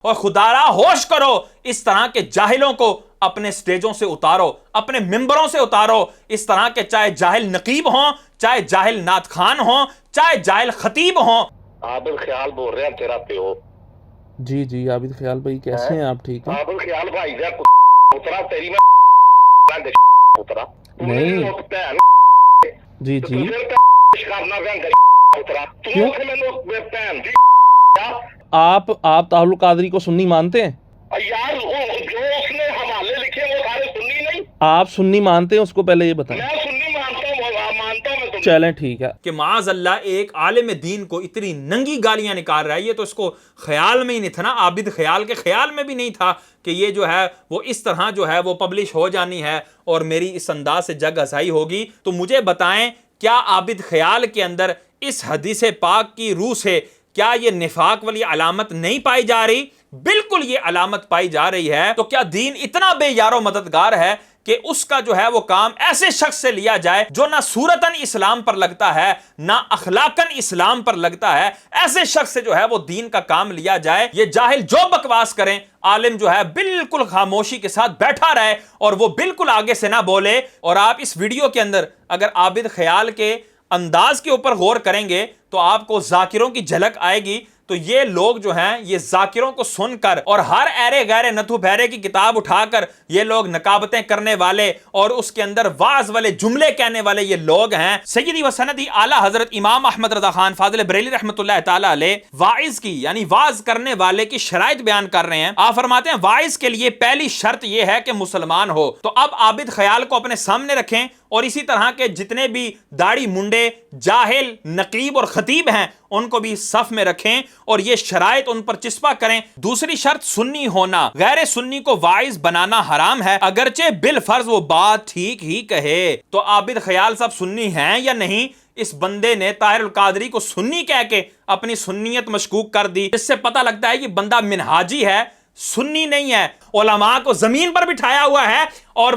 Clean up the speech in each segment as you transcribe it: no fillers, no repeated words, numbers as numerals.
اور خدارا ہوش کرو، اس طرح کے جاہلوں کو اپنے سٹیجوں سے اتارو، اپنے ممبروں سے اتارو. اس طرح کے چاہے جاہل نقیب ہوں، چاہے جاہل نعت خان ہوں، چاہے جاہل خطیب ہوں. عابد خیال بول رہے ہیں تیرا پیو. جی جی عابد خیال بھائی کیسے ہیں آپ؟ ٹھیک ہیں؟ عابد خیال بھائی جا اترا تیری میں اترا نہیں جی جی کرنا اترا کیوں؟ آپ طاہر القادری کو سنی مانتے ہیں؟ یار جو اس نے حوالے لکھے وہ سارے سنی نہیں. آپ سنی مانتے ہیں اس کو؟ پہلے یہ بتائیں. میں سنی مانتا ہوں. چلیں ٹھیک ہے. کہ معاذ اللہ ایک عالم دین کو اتنی ننگی گالیاں نکال رہا ہے. یہ تو اس کو خیال میں ہی نہیں تھا نا، عابد خیال کے خیال میں بھی نہیں تھا کہ یہ جو ہے وہ اس طرح جو ہے وہ پبلش ہو جانی ہے اور میری اس انداز سے جگ ہسائی ہوگی. تو مجھے بتائیں کیا عابد خیال کے اندر اس حدیث پاک کی روح سے کیا یہ نفاق والی علامت نہیں پائی جا رہی؟ بالکل یہ علامت پائی جا رہی ہے. تو کیا دین اتنا بے یار و مددگار ہے کہ اس کا جو ہے وہ کام ایسے شخص سے لیا جائے جو نہ صورتاً اسلام پر لگتا ہے نہ اخلاقاً اسلام پر لگتا ہے؟ ایسے شخص سے جو ہے وہ دین کا کام لیا جائے. یہ جاہل جو بکواس کریں، عالم جو ہے بالکل خاموشی کے ساتھ بیٹھا رہے اور وہ بالکل آگے سے نہ بولے. اور آپ اس ویڈیو کے اندر اگر عابد خیال کے انداز کے اوپر غور کریں گے تو آپ کو ذاکروں کی جھلک آئے گی. تو یہ لوگ جو ہیں یہ ذاکروں کو سن کر اور ہر ایرے غیرے نتھو بھیرے کی کتاب اٹھا کر یہ لوگ نقابتیں کرنے والے اور اس کے اندر واعظ والے جملے کہنے والے یہ لوگ ہیں. سیدی و سندی اعلیٰ حضرت امام احمد رضا خان فاضل بریلی رحمۃ اللہ تعالی علیہ واعظ کی یعنی واعظ کرنے والے کی شرائط بیان کر رہے ہیں. آپ فرماتے ہیں واعظ کے لیے پہلی شرط یہ ہے کہ مسلمان ہو. تو اب عابد خیال کو اپنے سامنے رکھیں اور اسی طرح کے جتنے بھی داڑھی منڈے جاہل نقیب اور خطیب ہیں ان کو بھی صف میں رکھیں اور یہ شرائط ان پر چسپاں کریں. دوسری شرط سنی ہونا. غیر سنی کو واعظ بنانا حرام ہے اگرچہ بالفرض وہ بات ٹھیک ہی کہے. تو عابد خیال صاحب سنی ہیں یا نہیں؟ اس بندے نے طاہر القادری کو سنی کہہ کے اپنی سنیت مشکوک کر دی، جس سے پتہ لگتا ہے کہ بندہ منہاجی ہے، سنی نہیں ہے. علماء کو زمین پر بٹھایا ہوا ہے اور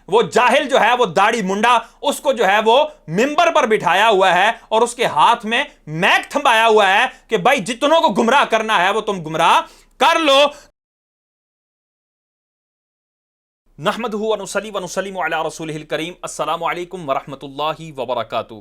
وہ جاہل جو ہے وہ داڑھی منڈا اس کو جو ہے وہ ممبر پر بٹھایا ہوا ہے اور اس کے ہاتھ میں میک تھمبایا ہوا ہے کہ بھائی جتنوں کو گمراہ کرنا ہے وہ تم گمراہ کر لو. نحمدہ ونصلی ونسلم علی رسولہ الکریم. السلام علیکم ورحمۃ اللہ وبرکاتہ.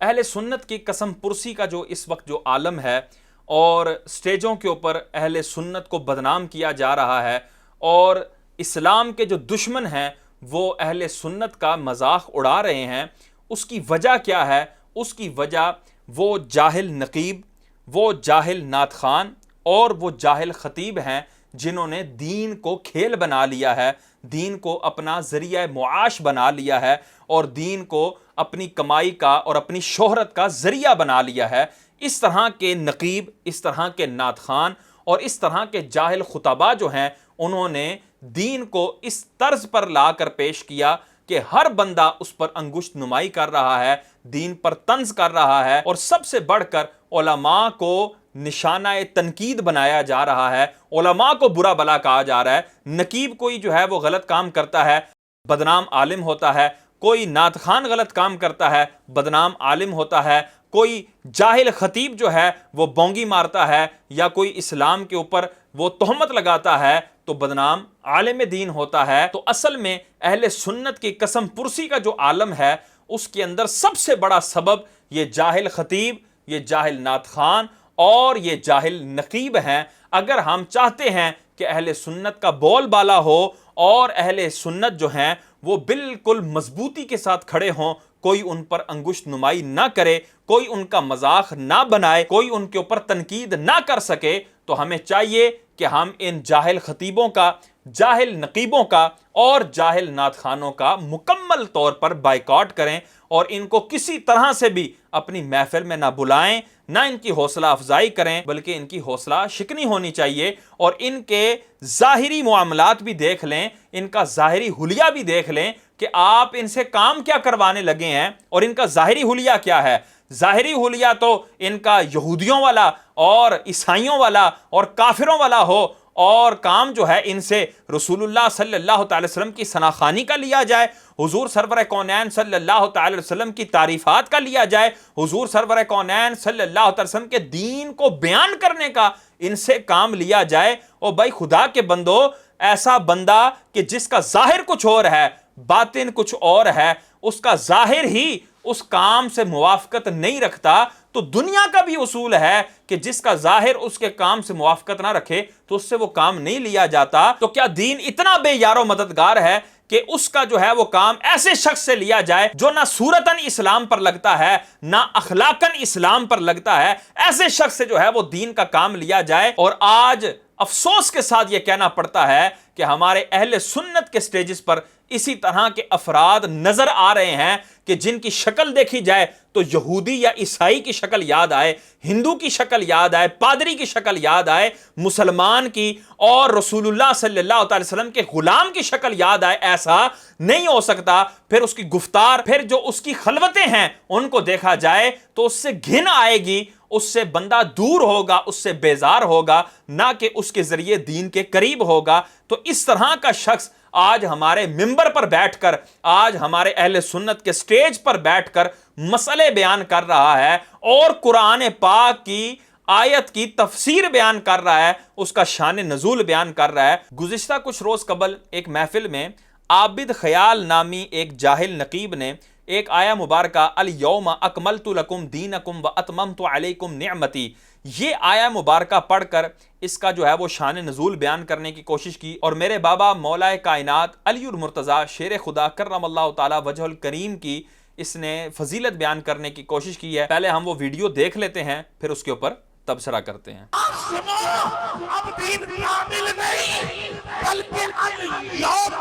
اہل سنت کی قسم پرسی کا جو اس وقت جو عالم ہے اور سٹیجوں کے اوپر اہل سنت کو بدنام کیا جا رہا ہے اور اسلام کے جو دشمن ہیں وہ اہل سنت کا مذاق اڑا رہے ہیں، اس کی وجہ کیا ہے؟ اس کی وجہ وہ جاہل نقیب، وہ جاہل نعت خان اور وہ جاہل خطیب ہیں جنہوں نے دین کو کھیل بنا لیا ہے، دین کو اپنا ذریعہ معاش بنا لیا ہے اور دین کو اپنی کمائی کا اور اپنی شہرت کا ذریعہ بنا لیا ہے. اس طرح کے نقیب، اس طرح کے نعت خان اور اس طرح کے جاہل خطباء جو ہیں انہوں نے دین کو اس طرز پر لا کر پیش کیا کہ ہر بندہ اس پر انگشت نمائی کر رہا ہے، دین پر طنز کر رہا ہے اور سب سے بڑھ کر علماء کو نشانہ تنقید بنایا جا رہا ہے، علماء کو برا بلا کہا جا رہا ہے. نقیب کوئی جو ہے وہ غلط کام کرتا ہے بدنام عالم ہوتا ہے، کوئی نعت خان غلط کام کرتا ہے بدنام عالم ہوتا ہے، کوئی جاہل خطیب جو ہے وہ بونگی مارتا ہے یا کوئی اسلام کے اوپر وہ تہمت لگاتا ہے تو بدنام عالم دین ہوتا ہے. تو اصل میں اہل سنت کی قسم پرسی کا جو عالم ہے اس کے اندر سب سے بڑا سبب یہ جاہل خطیب، یہ جاہل نعت خان اور یہ جاہل نقیب ہیں. اگر ہم چاہتے ہیں کہ اہل سنت کا بول بالا ہو اور اہل سنت جو ہیں وہ بالکل مضبوطی کے ساتھ کھڑے ہوں، کوئی ان پر انگشت نمائی نہ کرے، کوئی ان کا مذاق نہ بنائے، کوئی ان کے اوپر تنقید نہ کر سکے، تو ہمیں چاہیے کہ ہم ان جاہل خطیبوں کا، جاہل نقیبوں کا اور جاہل نعت خانوں کا مکمل طور پر بائیکاٹ کریں اور ان کو کسی طرح سے بھی اپنی محفل میں نہ بلائیں، نہ ان کی حوصلہ افزائی کریں، بلکہ ان کی حوصلہ شکنی ہونی چاہیے اور ان کے ظاہری معاملات بھی دیکھ لیں، ان کا ظاہری حلیہ بھی دیکھ لیں کہ آپ ان سے کام کیا کروانے لگے ہیں اور ان کا ظاہری حلیہ کیا ہے. ظاہری حلیہ تو ان کا یہودیوں والا اور عیسائیوں والا اور کافروں والا ہو اور کام جو ہے ان سے رسول اللہ صلی اللہ تعالی وسلم کی ثناخوانی کا لیا جائے، حضور سرور کونین صلی اللہ تعالی وسلم کی تعریفات کا لیا جائے، حضور سرور کونین صلی اللہ تعالی وسلم کے دین کو بیان کرنے کا ان سے کام لیا جائے۔ اور بھائی خدا کے بندو، ایسا بندہ کہ جس کا ظاہر کچھ اور ہے باطن کچھ اور ہے، اس کا ظاہر ہی اس کام سے موافقت نہیں رکھتا، تو دنیا کا بھی اصول ہے کہ جس کا ظاہر اس کے کام سے موافقت نہ رکھے تو اس سے وہ کام نہیں لیا جاتا۔ تو کیا دین اتنا بے یار و مددگار ہے کہ اس کا جو ہے وہ کام ایسے شخص سے لیا جائے جو نہ صورتاً اسلام پر لگتا ہے نہ اخلاقاً اسلام پر لگتا ہے، ایسے شخص سے جو ہے وہ دین کا کام لیا جائے؟ اور آج افسوس کے ساتھ یہ کہنا پڑتا ہے کہ ہمارے اہل سنت کے سٹیجز پر اسی طرح کے افراد نظر آ رہے ہیں کہ جن کی شکل دیکھی جائے تو یہودی یا عیسائی کی شکل یاد آئے، ہندو کی شکل یاد آئے، پادری کی شکل یاد آئے، مسلمان کی اور رسول اللہ صلی اللہ علیہ وسلم کے غلام کی شکل یاد آئے۔ ایسا نہیں ہو سکتا۔ پھر اس کی گفتار، پھر جو اس کی خلوتیں ہیں ان کو دیکھا جائے تو اس سے گھن آئے گی، اس سے بندہ دور ہوگا، اس سے بیزار ہوگا، نہ کہ اس کے ذریعے دین کے قریب ہوگا۔ تو اس طرح کا شخص آج ہمارے ممبر پر بیٹھ کر، آج ہمارے اہل سنت کے سٹیج پر بیٹھ کر مسئلے بیان کر رہا ہے اور قرآن پاک کی آیت کی تفسیر بیان کر رہا ہے، اس کا شان نزول بیان کر رہا ہے۔ گزشتہ کچھ روز قبل ایک محفل میں عابد خیال نامی ایک جاہل نقیب نے ایک آیہ مبارکہ الیوم اکملت لکم دینکم واتممت علیکم نعمتی، یہ آیہ مبارکہ پڑھ کر اس کا جو ہے وہ شان نزول بیان کرنے کی کوشش کی، اور میرے بابا مولا کائنات علی المرتضیٰ شیر خدا کرم اللہ تعالی وجہ الکریم کی اس نے فضیلت بیان کرنے کی کوشش کی ہے۔ پہلے ہم وہ ویڈیو دیکھ لیتے ہیں، پھر اس کے اوپر تبصرہ کرتے ہیں۔ اب دین کامل نہیں بلکہ الیوم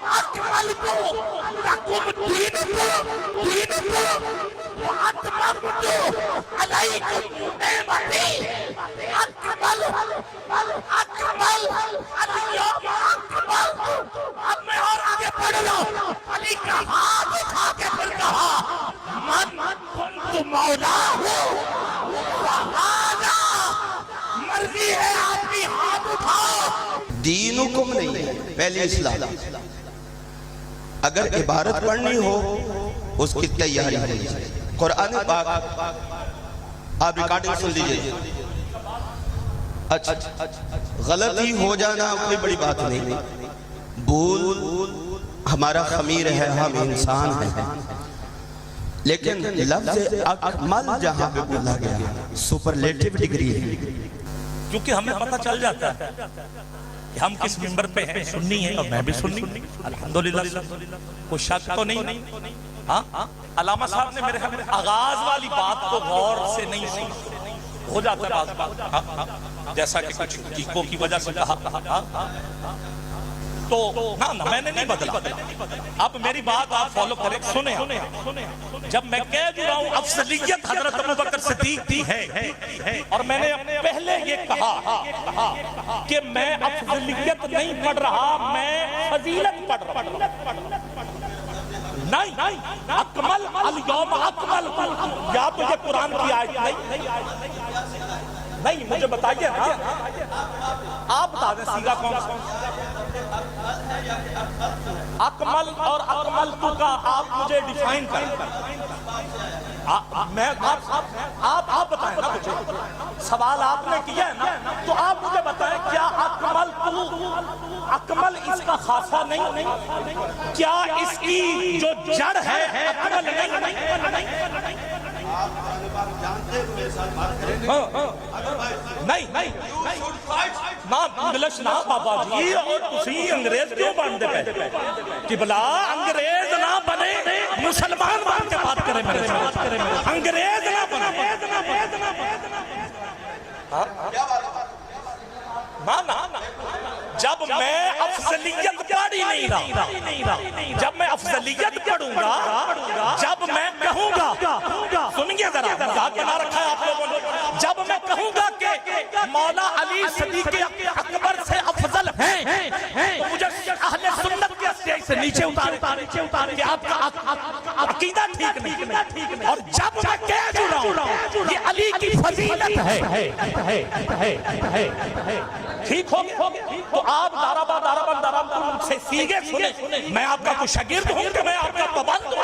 اکملت لکم دینکم واتممت علیکم نعمتی۔ اکمل الیوم اکملت۔ اب میں اور آگے پڑھ لوں، علی کا ہاتھ اٹھا کے پھر کہا من کنت مولاہ وہذا، مرضی ہے آپ کی ہاتھ اٹھاؤ۔ دین حکم نہیں ہے، پہلی اسلام۔ اگر عبارت پڑھنی ہو اس کی تیاری ہے۔ قرآن پاک آپ ریکارڈنگ سن لیجئے۔ اچھا غلطی ہو جانا کوئی بڑی بات نہیں، بھول ہمارا خمیر ہے، ہم انسان ہیں، لیکن لفظ اکمل جہاں پہ بولا گیا سپرلیٹیو ڈگری ہے، کیونکہ ہمیں پتہ چل جاتا ہے کہ ہم کس ممبر پہ ہیں، سنی ہیں اور میں بھی سنی، الحمدللہ کوئی شک تو نہیں۔ علامہ صاحب نے میرے خیال آغاز والی بات کو غور سے نہیں سنی، ہو جاتا ہے بات، جیسا کہ کچھ حقیقوں کی وجہ سے کہا تو میں نے نہیں بدلا۔ اب میری بات آپ فالو کریں، سنیں۔ جب میں کہہ رہا ہوں افضلیت حضرت ابوبکر صدیق کی ہے، اور میں نے پہلے یہ کہا کہ میں افضلیت نہیں پڑھ رہا، میں فضیلت پڑھ رہا۔ نہیں، اکمل الیوم اکمل، یا تو یہ قرآن کی آیت نہیں، مجھے بتائیے نا، آپ بتا دیں سیگا کون سا؟ اکمل اور اکمل تو کا آپ مجھے ڈیفائن کریں۔ آپ بتائیں نا مجھے، سوال آپ نے کیا ہے نا، تو آپ مجھے بتائیں کیا اکمل تو، اکمل اس کا خاصہ نہیں؟ کیا اس کی جو جڑ ہے اکمل نہیں؟ انگلش نہ بابا جی، اور تسی انگریز کیوں بنتے پہ کہ بلا انگریز نہ بنے، مسلمان بن کے بات کریں میرے ساتھ، انگریز نہ بنے۔ جب میں افضلیت پڑھی نہیں رہا، جب میں افضلیت پڑھوں گا، جب میں کہوں گا، سنیے ذرا مذاق بنا رکھا ہے آپ لوگوں نے، جب میں کہوں گا کہ مولا علی صدیق اکبر سے افضل ہیں، تو مجھے اہل سنت کے اسٹیج سے نیچے اتارے کہ آپ کا عقیدہ ٹھیک نہیں، اور جب میں کہہ رہا ہوں یہ علی کی فضیلت ہے، ٹھیک ہو تو آپ دارابا سے سیگے سنیں۔ میں آپ کا کوئی شاگرد ہوں کہ میں آپ کا پابند ہوں؟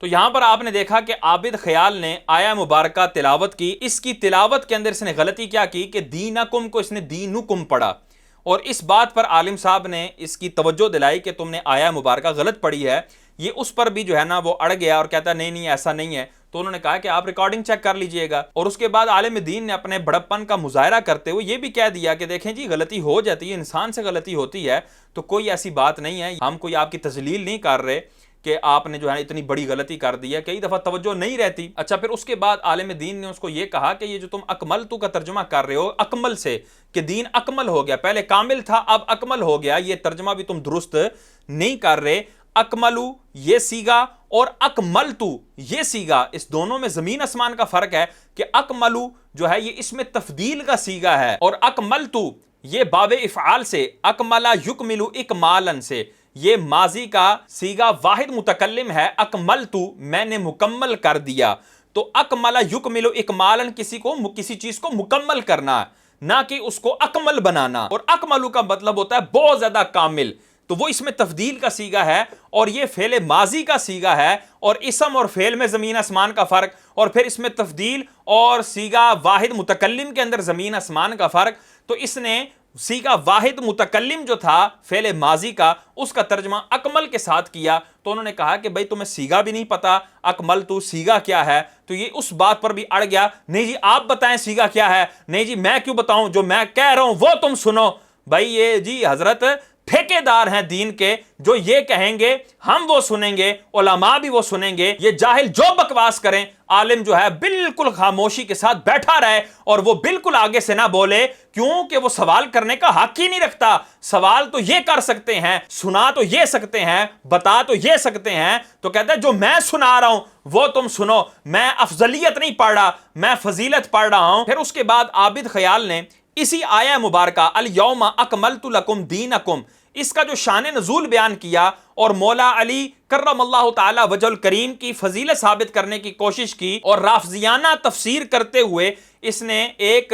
تو یہاں پر آپ نے دیکھا کہ عابد خیال نے آیا مبارکہ تلاوت کی. اس کی تلاوت کے اندر اس نے غلطی کیا کی کہ دینکم کو اس نے دینکم پڑھا, اور اس بات پر عالم صاحب نے اس کی توجہ دلائی کہ تم نے آیا مبارکہ غلط پڑھی ہے. یہ اس پر بھی جو ہے نا وہ اڑ گیا اور کہتا ہے نہیں ایسا نہیں ہے. تو انہوں نے کہا کہ آپ ریکارڈنگ چیک کر لیجئے گا. اور اس کے بعد عالم دین نے اپنے بڑپن کا مظاہرہ کرتے ہوئے یہ بھی کہہ دیا کہ دیکھیں جی غلطی ہو جاتی ہے, انسان سے غلطی ہوتی ہے, تو کوئی ایسی بات نہیں ہے, ہم کوئی آپ کی تذلیل نہیں کر رہے کہ آپ نے جو ہے اتنی بڑی غلطی کر دی ہے. کئی دفعہ توجہ نہیں رہتی. اچھا, پھر اس کے بعد عالم دین نے اس کو یہ کہا کہ یہ جو تم اکملتو کا ترجمہ کر رہے ہو اکمل سے, کہ دین اکمل ہو گیا, پہلے کامل تھا اب اکمل ہو گیا, یہ ترجمہ بھی تم درست نہیں کر رہے. اکملو یہ سیگا اور اکملتو یہ سیگا, اس دونوں میں زمین آسمان کا فرق ہے کہ اکملو جو ہے یہ اس میں تفضیل کا سیگا ہے, اور اکملتو یہ باب افعال سے, اکملا یکملو اکمالن سے, یہ ماضی کا سیگا واحد متکلم ہے. اکملتو میں نے مکمل کر دیا, تو اکملا یکملو اکمالن کسی چیز کو مکمل کرنا, نہ کہ اس کو اکمل بنانا. اور اکملو کا مطلب ہوتا ہے بہت زیادہ کامل, تو وہ اس میں تفضیل کا سیگا ہے, اور یہ فعل ماضی کا سیگا ہے, اور اسم اور فعل میں زمین آسمان کا فرق, اور پھر اس میں تفضیل اور سیگا واحد متکلم کے اندر زمین آسمان کا فرق. تو اس نے سیگا واحد متکلم جو تھا فعل ماضی کا, اس کا ترجمہ اکمل کے ساتھ کیا. تو انہوں نے کہا کہ بھئی تمہیں سیگا بھی نہیں پتا, اکمل تو سیگا کیا ہے. تو یہ اس بات پر بھی اڑ گیا, نہیں جی آپ بتائیں سیگا کیا ہے, نہیں جی میں کیوں بتاؤں, جو میں کہہ رہا ہوں وہ تم سنو. بھائی یہ جی حضرت ٹھیکے دار ہیں دین کے, جو یہ کہیں گے ہم وہ سنیں گے, علماء بھی وہ سنیں گے. یہ جاہل جو بکواس کریں, عالم جو ہے بالکل خاموشی کے ساتھ بیٹھا رہے اور وہ بالکل آگے سے نہ بولے, کیونکہ وہ سوال کرنے کا حق ہی نہیں رکھتا. سوال تو یہ کر سکتے ہیں, سنا تو یہ سکتے ہیں, بتا تو یہ سکتے ہیں, تو کہتا ہے جو میں سنا رہا ہوں وہ تم سنو, میں افضلیت نہیں پڑھ رہا, میں فضیلت پڑھ رہا ہوں. پھر اس کے بعد عابد خیال نے اسی آیہ مبارکہ الیوم اکملت لکم دینکم, اس کا جو شان نزول بیان کیا اور مولا علی کرم اللہ تعالی وجہ الکریم کی فضیلت ثابت کرنے کی کوشش کی, اور رافضیانہ تفسیر کرتے ہوئے اس نے ایک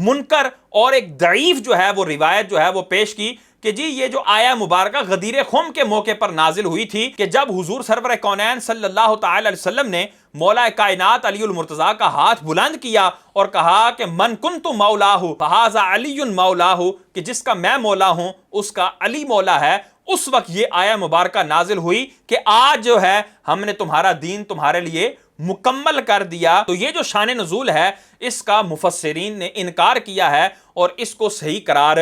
منکر اور ایک ضعیف جو ہے وہ روایت جو ہے وہ پیش کی کہ جی یہ جو آیہ مبارکہ غدیر خم کے موقع پر نازل ہوئی تھی, کہ جب حضور سرور کونین صلی اللہ تعالی علیہ وسلم نے مولا کائنات علی المرتضیٰ کا ہاتھ بلند کیا اور کہا کہ من کنت مولاہ فہذا علی مولاہ, کہ جس کا میں مولا ہوں اس کا علی مولا ہے. اس وقت یہ آیہ مبارکہ نازل ہوئی کہ آج جو ہے ہم نے تمہارا دین تمہارے لیے مکمل کر دیا. تو یہ جو شان نزول ہے اس کا مفسرین نے انکار کیا ہے اور اس کو صحیح قرار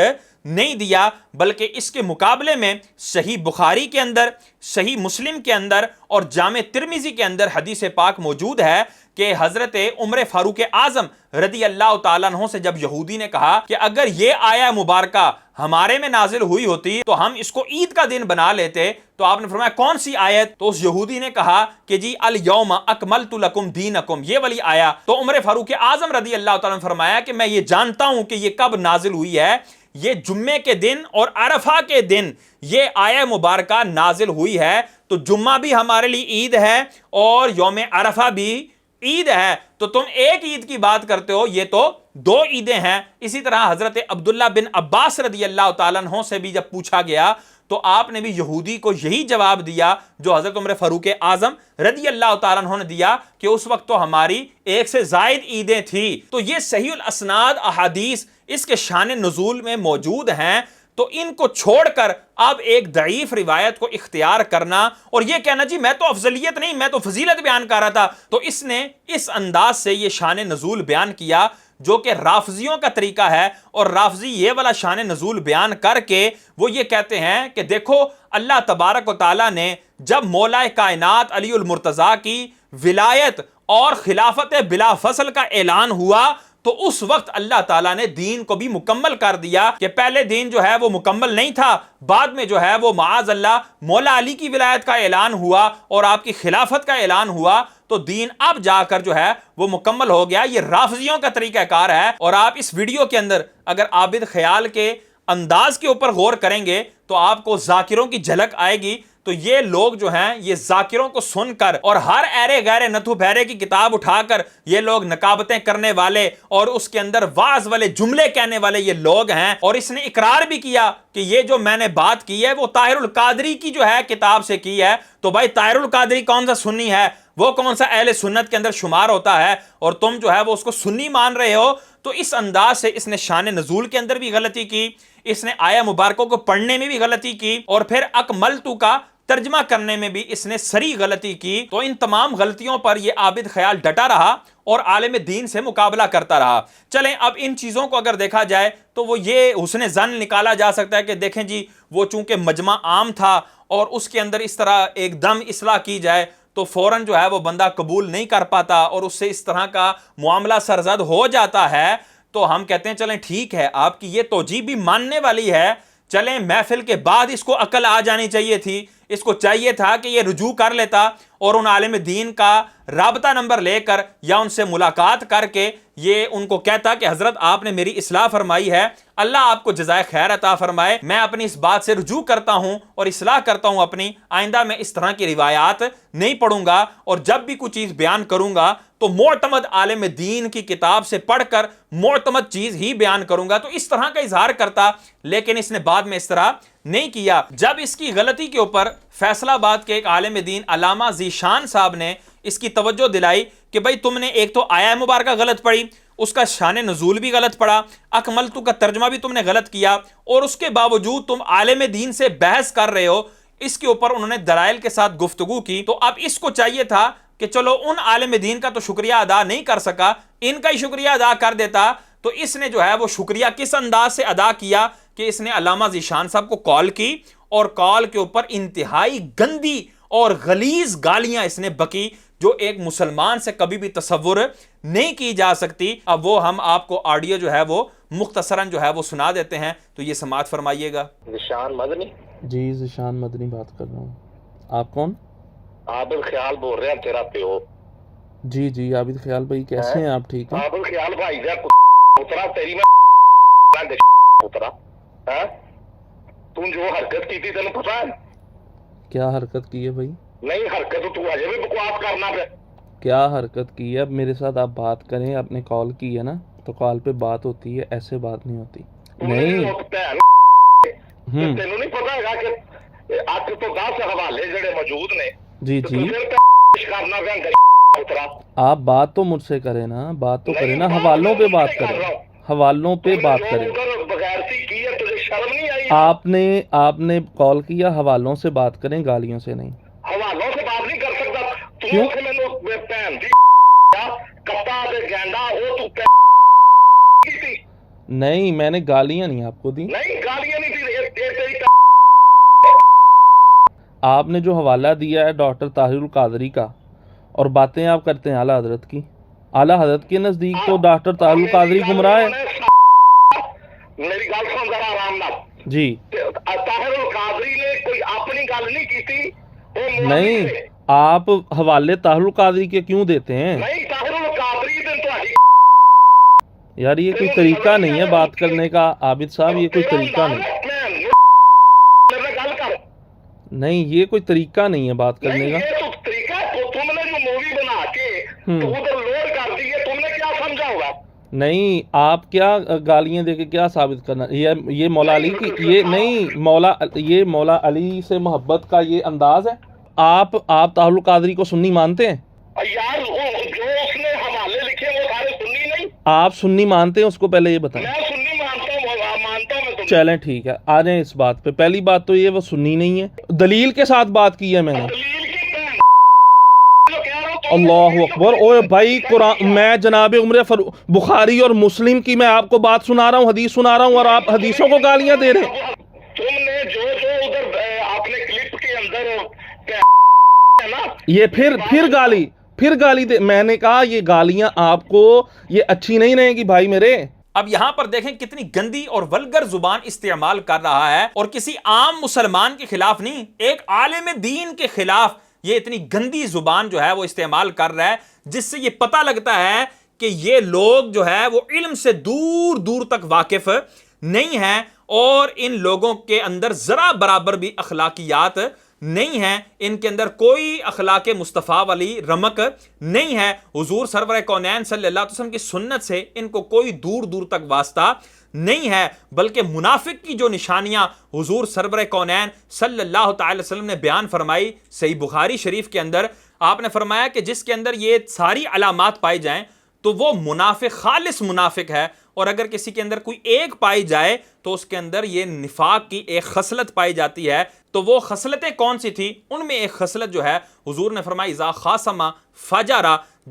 نہیں دیا, بلکہ اس کے مقابلے میں صحیح بخاری کے اندر, صحیح مسلم کے اندر اور جامع ترمذی کے اندر حدیث پاک موجود ہے کہ حضرت عمر فاروق اعظم رضی اللہ تعالیٰ عنہ سے جب یہودی نے کہا کہ اگر یہ آیہ مبارکہ ہمارے میں نازل ہوئی ہوتی تو ہم اس کو عید کا دن بنا لیتے, تو آپ نے فرمایا کون سی آیت؟ تو اس یہودی نے کہا کہ جی الیوم اکملت لکم دینکم, یہ والی آیہ. تو عمر فاروق اعظم رضی اللہ تعالیٰ نے فرمایا کہ میں یہ جانتا ہوں کہ یہ کب نازل ہوئی ہے, یہ جمعے کے دن اور عرفہ کے دن یہ آیہ مبارکہ نازل ہوئی ہے. تو جمعہ بھی ہمارے لیے عید ہے اور یوم عرفہ بھی عید ہے, تو تم ایک عید کی بات کرتے ہو, یہ تو دو عیدیں ہیں. اسی طرح حضرت عبداللہ بن عباس رضی اللہ تعالیٰ عنہ سے بھی جب پوچھا گیا تو آپ نے بھی یہودی کو یہی جواب دیا جو حضرت عمر فاروق اعظم رضی اللہ تعالیٰ عنہ نے دیا کہ اس وقت تو ہماری ایک سے زائد عیدیں تھی. تو یہ صحیح الاسناد احادیث اس کے شان نزول میں موجود ہیں, تو ان کو چھوڑ کر اب ایک ضعیف روایت کو اختیار کرنا اور یہ کہنا جی میں تو افضلیت نہیں میں تو فضیلت بیان کر رہا تھا, تو اس نے اس انداز سے یہ شان نزول بیان کیا جو کہ رافضیوں کا طریقہ ہے. اور رافضی یہ والا شان نزول بیان کر کے وہ یہ کہتے ہیں کہ دیکھو اللہ تبارک و تعالیٰ نے جب مولا کائنات علی المرتضیٰ کی ولایت اور خلافت بلا فصل کا اعلان ہوا تو اس وقت اللہ تعالیٰ نے دین کو بھی مکمل کر دیا, کہ پہلے دین جو ہے وہ مکمل نہیں تھا, بعد میں جو ہے وہ معاذ اللہ مولا علی کی ولایت کا اعلان ہوا اور آپ کی خلافت کا اعلان ہوا, تو دین اب جا کر جو ہے وہ مکمل ہو گیا. یہ رافضیوں کا طریقہ کار ہے. اور آپ اس ویڈیو کے اندر اگر عابد خیال کے انداز کے اوپر غور کریں گے تو آپ کو ذاکروں کی جھلک آئے گی تو یہ لوگ جو ہیں یہ ذاکروں کو سن کر اور ہر ایرے غیرے نتھو بھیرے کی کتاب اٹھا کر یہ لوگ نقابتیں کرنے والے اور اس کے اندر واعظ والے جملے کہنے والے یہ لوگ ہیں. اور اس نے اقرار بھی کیا کہ یہ جو میں نے بات کی ہے وہ طاہر القادری کی جو ہے کتاب سے کی ہے. تو بھائی طاہر القادری کون سا سنی ہے, وہ کون سا اہل سنت کے اندر شمار ہوتا ہے, اور تم جو ہے وہ اس کو سنی مان رہے ہو. تو اس انداز سے اس نے شان نزول کے اندر بھی غلطی کی, اس نے آیہ مبارکوں کو پڑھنے میں بھی غلطی کی, اور پھر اکملتو کا ترجمہ کرنے میں بھی اس نے سری غلطی کی. تو ان تمام غلطیوں پر یہ عابد خیال ڈٹا رہا اور عالم دین سے مقابلہ کرتا رہا. چلیں اب ان چیزوں کو اگر دیکھا جائے تو وہ یہ حسن ظن نکالا جا سکتا ہے کہ دیکھیں جی وہ چونکہ مجمع عام تھا اور اس کے اندر اس طرح ایک دم اصلاح کی جائے تو فوراً جو ہے وہ بندہ قبول نہیں کر پاتا اور اس سے اس طرح کا معاملہ سرزد ہو جاتا ہے. تو ہم کہتے ہیں چلیں ٹھیک ہے, آپ کی یہ توجیہ بھی ماننے والی ہے. چلیں محفل کے بعد اس کو عقل آ جانی چاہیے تھی, اس کو چاہیے تھا کہ یہ رجوع کر لیتا اور ان عالم دین کا رابطہ نمبر لے کر یا ان سے ملاقات کر کے یہ ان کو کہتا کہ حضرت آپ نے میری اصلاح فرمائی ہے, اللہ آپ کو جزائے خیر عطا فرمائے, میں اپنی اس بات سے رجوع کرتا ہوں اور اصلاح کرتا ہوں اپنی, آئندہ میں اس طرح کی روایات نہیں پڑھوں گا اور جب بھی کوئی چیز بیان کروں گا تو معتمد عالم دین کی کتاب سے پڑھ کر معتمد چیز ہی بیان کروں گا. تو اس طرح کا اظہار کرتا, لیکن اس نے بعد میں اس طرح نہیں کیا. جب اس کی غلطی کے اوپر فیصلہ آباد کے ایک عالم دین علامہ ذیشان صاحب نے اس کی توجہ دلائی کہ بھائی تم نے ایک تو آیہ مبارکہ غلط پڑھی, اس کا شان نزول بھی غلط پڑھا, اکملتو کا ترجمہ بھی تم نے غلط کیا, اور اس کے باوجود تم عالم دین سے بحث کر رہے ہو. اس کے اوپر انہوں نے دلائل کے ساتھ گفتگو کی. تو اب اس کو چاہیے تھا کہ چلو ان عالم دین کا تو شکریہ ادا نہیں کر سکا, ان کا ہی شکریہ ادا کر دیتا. تو اس نے جو ہے وہ شکریہ کس انداز سے ادا کیا کہ اس نے علامہ ذیشان صاحب کو کال کی اور کال کے اوپر انتہائی گندی اور غلیظ گالیاں اس نے بکی جو ایک مسلمان سے کبھی بھی تصور نہیں کی جا سکتی. اب وہ ہم آپ کو آڈیو جو ہے وہ مختصراً جو ہے وہ سنا دیتے ہیں, تو یہ سماعت فرمائیے گا. ذیشان مدنی. جی ذیشان مدنی بات کر رہا ہوں. آپ کون؟ عابد خیال بول رہے ہیں, تیرا پیو. جی جی عابد خیال بھائی کیسے ہیں آپ, ٹھیک ہیں؟ عابد خیال بھائی جا اترا تیری میں اترا. تم جو حرکت کی تھی تینوں پتا ہے کیا حرکت کی ہے بھائی؟ نہیں حرکت تو اجے بھی بکواس کرنا پہ. کیا حرکت کی ہے؟ اب میرے ساتھ آپ بات کریں, آپ نے کال کی ہے نا, تو کال پہ بات ہوتی ہے, ایسے بات نہیں ہوتی. نہیں تینوں نہیں پتا ہے کہ 8 تو 10 حوالے جڑے موجود نے. جی جی کرنا اترا. آپ بات تو مجھ سے کریں نا, بات تو کریں نا, حوالوں پہ بات کریں, حوالوں پہ بات کریں. آپ نے کال کیا, حوالوں سے بات کریں, گالیوں سے نہیں. حوالوں سے بات نہیں کر سکتا. کیوں؟ نہیں میں نے گالیاں نہیں آپ کو دی. نہیں گالیاں نہیں دی. آپ نے جو حوالہ دیا ہے ڈاکٹر طاہر القادری کا, اور باتیں آپ کرتے ہیں اعلیٰ حضرت کی. اعلیٰ حضرت کے نزدیک تو ڈاکٹر طاہر القادری گمراہ ہے. میری گل سن ذرا آرام نال. جی طاہر القادری نے کوئی اپنی گل نہیں کی تھی. نہیں, آپ حوالے طاہر القادری کے کیوں دیتے ہیں؟ نہیں طاہر القادری دن تہاڈی یار یہ کوئی طریقہ نہیں ہے بات کرنے کا عابد صاحب, یہ کوئی طریقہ نہیں. نہیں یہ کوئی طریقہ نہیں ہے بات کرنے کا. یہ تو طریقہ ہے. تم نے جو مووی بنا کے ادھر لوڈ کر دی ہے, تم نے کیا سمجھا ہوگا؟ نہیں آپ کیا گالیاں دے کے کیا ثابت کرنا, یہ مولا علی کی, یہ نہیں مولا علی سے محبت کا یہ انداز ہے. آپ طاہر القادری کو سنی مانتے ہیں؟ یار جو اس نے حوالے لکھے وہ سارے سنی نہیں. آپ سنی مانتے ہیں اس کو پہلے یہ بتائیں. میں سنی مانتا ہوں میں. چلیں ٹھیک ہے, آ جائیں اس بات پہ. پہلی بات تو یہ وہ سنی نہیں ہے, دلیل کے ساتھ بات کی ہے میں نے. اللہ اکبر. اوے بھائی قرآن, میں جناب عمر بخاری اور مسلم کی میں آپ کو بات سنا رہا ہوں, حدیث سنا رہا ہوں, اور آپ حدیثوں کو گالیاں دے رہے ہیں. تم نے جو ادھر آپ نے کلپ کے اندر یہ پھر گالی دے. میں نے کہا یہ گالیاں آپ کو یہ اچھی نہیں رہیں گی بھائی میرے. اب یہاں پر دیکھیں کتنی گندی اور ولگر زبان استعمال کر رہا ہے, اور کسی عام مسلمان کے خلاف نہیں, ایک عالم دین کے خلاف یہ اتنی گندی زبان جو ہے وہ استعمال کر رہا ہے, جس سے یہ پتہ لگتا ہے کہ یہ لوگ جو ہے وہ علم سے دور دور تک واقف نہیں ہیں, اور ان لوگوں کے اندر ذرا برابر بھی اخلاقیات نہیں ہے, ان کے اندر کوئی اخلاق مصطفیٰ والی رمق نہیں ہے, حضور سرور کونین صلی اللہ علیہ وسلم کی سنت سے ان کو کوئی دور دور تک واسطہ نہیں ہے, بلکہ منافق کی جو نشانیاں حضور سرور کونین صلی اللہ تعالی وسلم نے بیان فرمائی صحیح بخاری شریف کے اندر, آپ نے فرمایا کہ جس کے اندر یہ ساری علامات پائی جائیں تو وہ منافق, خالص منافق ہے, اور اگر کسی کے اندر کوئی ایک پائی جائے تو اس کے اندر یہ نفاق کی ایک خصلت پائی جاتی ہے. تو وہ خصلتیں کون سی تھی؟ ان میں ایک خصلت جو ہے حضور نے فرمائی اذا خاصم فجر,